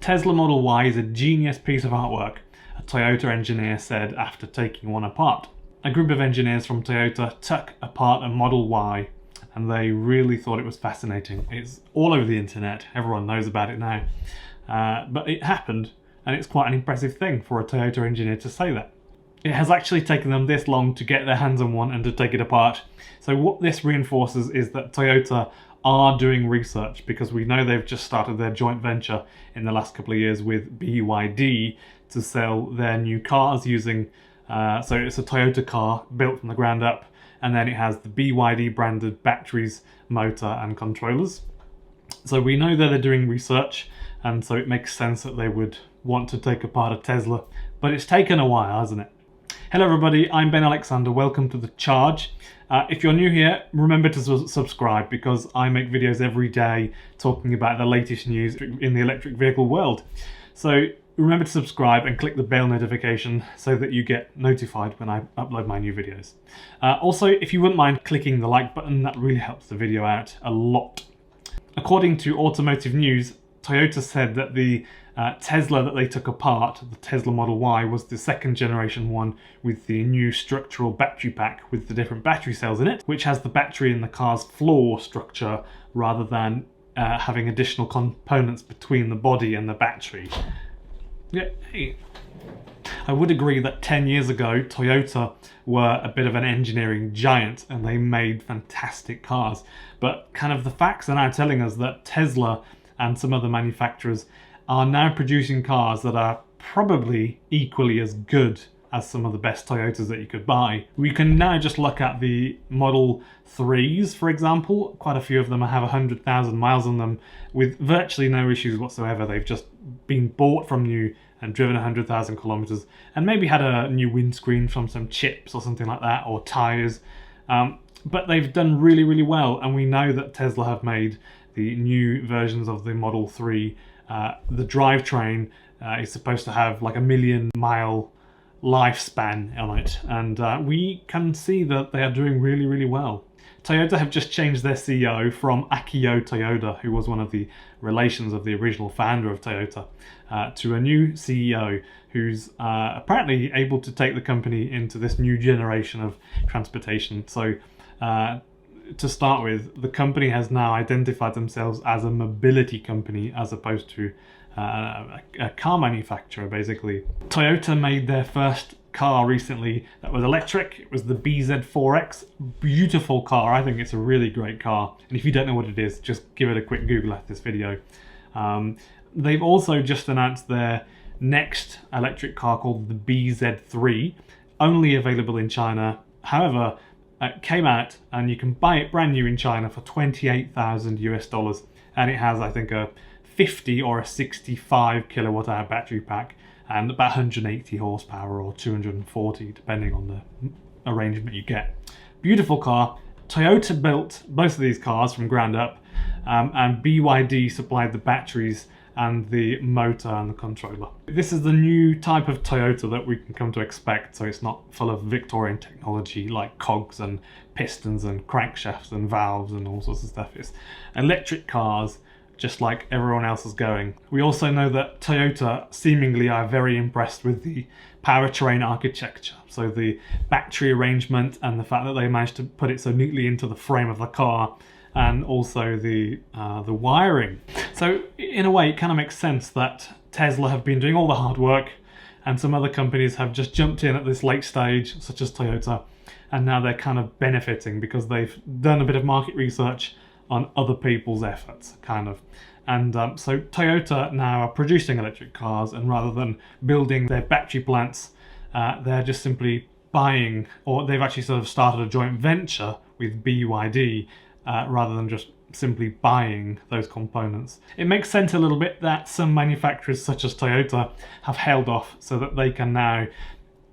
Tesla Model Y is a genius piece of artwork, a Toyota engineer said after taking one apart. A group of engineers from Toyota took apart a Model Y and they really thought it was fascinating. It's all over the internet, everyone knows about it now. But it happened, and it's quite an impressive thing for a Toyota engineer to say that. It has actually taken them this long to get their hands on one and to take it apart. So what this reinforces is that Toyota are doing research, because we know they've just started their joint venture in the last couple of years with BYD to sell their new cars using, so it's a Toyota car built from the ground up, and then it has the BYD branded batteries, motor and controllers. So we know that they're doing research, and so it makes sense that they would want to take apart a Tesla, but it's taken a while, hasn't it? Hello everybody, I'm Ben Alexander, welcome to The Charge. If you're new here, remember to subscribe, because I make videos every day talking about the latest news in the electric vehicle world. So remember to subscribe and click the bell notification so that you get notified when I upload my new videos. Also, if you wouldn't mind clicking the like button, that really helps the video out a lot. According to Automotive News, Toyota said that the Tesla that they took apart, the Tesla Model Y, was the second generation one with the new structural battery pack with the different battery cells in it, which has the battery in the car's floor structure rather than having additional components between the body and the battery. Yeah, hey. I would agree that 10 years ago Toyota were a bit of an engineering giant and they made fantastic cars, but kind of the facts are now telling us that Tesla and some other manufacturers are now producing cars that are probably equally as good as some of the best Toyotas that you could buy. We can now just look at the Model 3s, for example. Quite a few of them have 100,000 miles on them with virtually no issues whatsoever. They've just been bought from new and driven 100,000 kilometers and maybe had a new windscreen from some chips or something like that, or tires. But they've done really, really well, and we know that Tesla have made the new versions of the Model 3. The drivetrain is supposed to have like a 1,000,000-mile lifespan on it, and we can see that they are doing really, really well. Toyota have just changed their CEO from Akio Toyoda, who was one of the relations of the original founder of Toyota, to a new CEO who's apparently able to take the company into this new generation of transportation. So to start with, the company has now identified themselves as a mobility company as opposed to a car manufacturer, basically. Toyota made their first car recently that was electric. It was the BZ4X. Beautiful car. I think it's a really great car. And if you don't know what it is, just give it a quick Google after this video. They've also just announced their next electric car called the BZ3, only available in China. However, it came out and you can buy it brand new in China for $28,000 US, and it has, I think, a 50 or a 65 kilowatt hour battery pack and about 180 horsepower or 240 depending on the arrangement you get. Beautiful car. Toyota built both of these cars from ground up, and BYD supplied the batteries and the motor and the controller. This is the new type of Toyota that we can come to expect, so it's not full of Victorian technology like cogs and pistons and crankshafts and valves and all sorts of stuff. It's electric cars, just like everyone else is going. We also know that Toyota seemingly are very impressed with the powertrain architecture, so the battery arrangement and the fact that they managed to put it so neatly into the frame of the car, and also the wiring. So in a way, it kind of makes sense that Tesla have been doing all the hard work and some other companies have just jumped in at this late stage, such as Toyota, and now they're kind of benefiting because they've done a bit of market research on other people's efforts, kind of. And so Toyota now are producing electric cars, and rather than building their battery plants, they're just simply buying, or they've actually sort of started a joint venture with BYD, rather than just simply buying those components. It makes sense a little bit that some manufacturers such as Toyota have held off so that they can now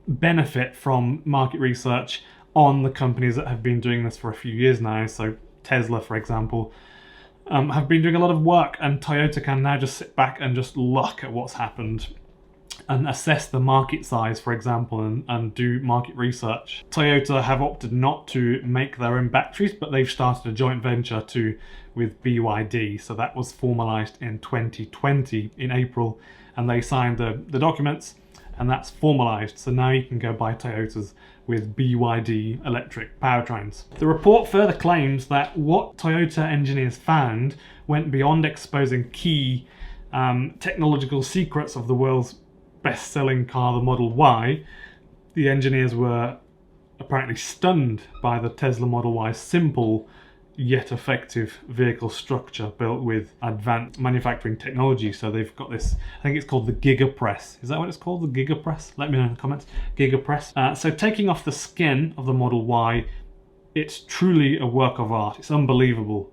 benefit from market research on the companies that have been doing this for a few years now. So Tesla, for example, have been doing a lot of work, and Toyota can now just sit back and just look at what's happened. and assess the market size, for example, and do market research. Toyota have opted not to make their own batteries, but they've started a joint venture with BYD. So that was formalized in 2020 in April, and they signed the documents, and that's formalized. So now you can go buy Toyotas with BYD electric powertrains. The report further claims that what Toyota engineers found went beyond exposing key technological secrets of the world's best-selling car, the Model Y. The engineers were apparently stunned by the Tesla Model Y's simple yet effective vehicle structure built with advanced manufacturing technology. So they've got this, I think it's called the GigaPress. Is that what it's called, the GigaPress? Let me know in the comments. GigaPress. So taking off the skin of the Model Y, it's truly a work of art. It's unbelievable,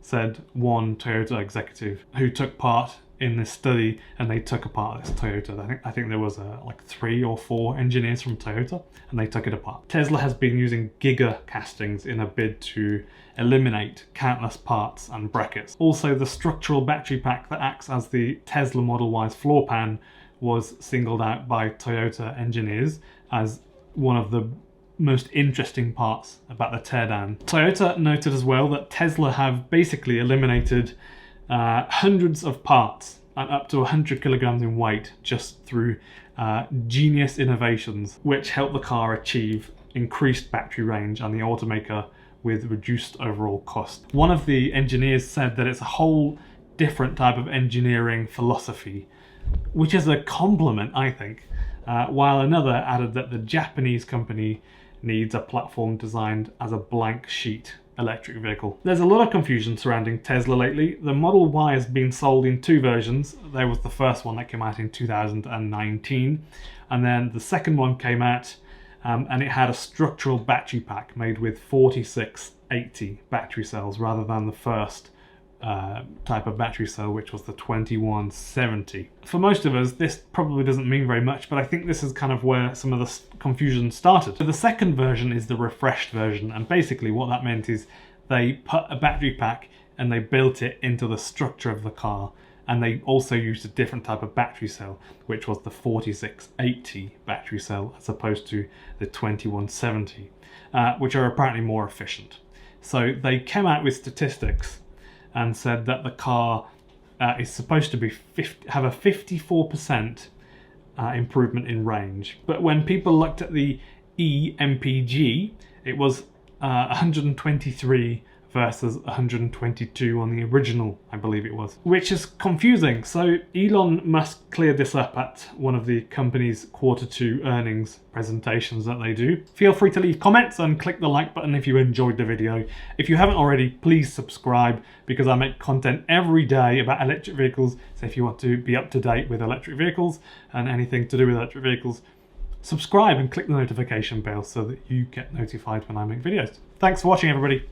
said one Toyota executive who took part in this study, and they took apart this Toyota. I think there was like 3 or 4 engineers from Toyota, and they took it apart. Tesla has been using giga castings in a bid to eliminate countless parts and brackets. Also, the structural battery pack that acts as the Tesla Model Y's floor pan was singled out by Toyota engineers as one of the most interesting parts about the teardown. Toyota noted as well that Tesla have basically eliminated hundreds of parts and up to 100 kilograms in weight just through genius innovations, which help the car achieve increased battery range and the automaker with reduced overall cost. One of the engineers said that it's a whole different type of engineering philosophy, which is a compliment, I think, while another added that the Japanese company needs a platform designed as a blank sheet electric vehicle. There's a lot of confusion surrounding Tesla lately. The Model Y has been sold in 2 versions. There was the first one that came out in 2019, and then the second one came out and it had a structural battery pack made with 4680 battery cells rather than the first type of battery cell, which was the 2170. For most of us, this probably doesn't mean very much, but I think this is kind of where some of the confusion started. So the second version is the refreshed version, and basically what that meant is they put a battery pack and they built it into the structure of the car, and they also used a different type of battery cell, which was the 4680 battery cell as opposed to the 2170, which are apparently more efficient. So they came out with statistics and said that the car is supposed to have a 54% improvement in range. But when people looked at the eMPG, it was 123 versus 122 on the original, I believe it was, which is confusing. So Elon Musk cleared this up at one of the company's Q2 earnings presentations that they do. Feel free to leave comments and click the like button if you enjoyed the video. If you haven't already, please subscribe, because I make content every day about electric vehicles. So if you want to be up to date with electric vehicles and anything to do with electric vehicles, subscribe and click the notification bell so that you get notified when I make videos. Thanks for watching, everybody.